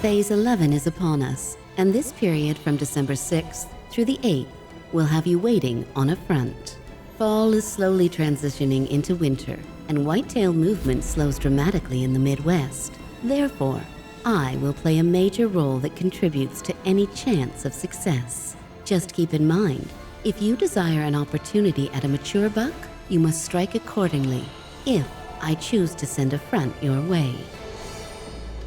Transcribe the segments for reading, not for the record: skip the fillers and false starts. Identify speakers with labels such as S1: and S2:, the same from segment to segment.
S1: Phase 11 is upon us, and this period from December 6th through the 8th will have you waiting on a front. Fall is slowly transitioning into winter, and whitetail movement slows dramatically in the Midwest. Therefore, I will play a major role that contributes to any chance of success. Just keep in mind, if you desire an opportunity at a mature buck, you must strike accordingly, if I choose to send a front your way.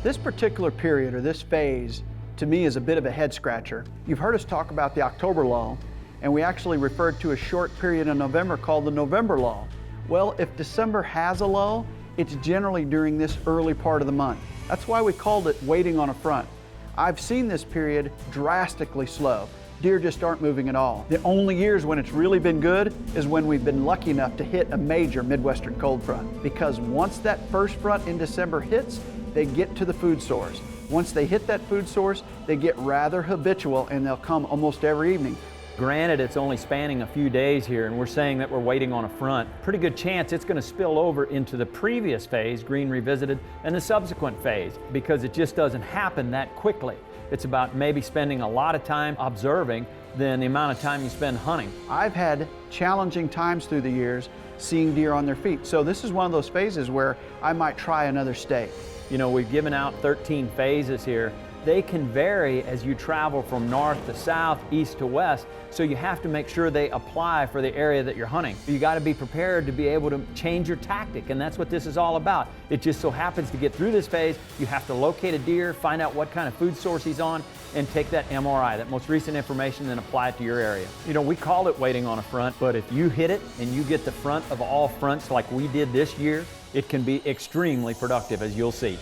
S2: This particular period, or this phase, to me is a bit of a head scratcher. You've heard us talk about the October lull, and we actually referred to a short period in November called the November lull. Well, if December has a lull, it's generally during this early part of the month. That's why we called it waiting on a front. I've seen this period drastically slow. Deer just aren't moving at all. The only years when it's really been good is when we've been lucky enough to hit a major Midwestern cold front. Because once that first front in December hits, they get to the food source. Once they hit that food source, they get rather habitual and they'll come almost every evening.
S3: Granted, it's only spanning a few days here, and we're saying that we're waiting on a front. Pretty good chance it's going to spill over into the previous phase, Green Revisited, and the subsequent phase, because it just doesn't happen that quickly. It's about maybe spending a lot of time observing than the amount of time you spend hunting.
S2: I've had challenging times through the years seeing deer on their feet. So this is one of those phases where I might try another state.
S3: You know, we've given out 13 phases here. They can vary as you travel from north to south, east to west, so you have to make sure they apply for the area that you're hunting. You got to be prepared to be able to change your tactic, and that's what this is all about. It just so happens to get through this phase, you have to locate a deer, find out what kind of food source he's on, and take that MRI, that most recent information, and apply it to your area. You know, we call it waiting on a front, but if you hit it and you get the front of all fronts like we did this year, it can be extremely productive, as you'll see.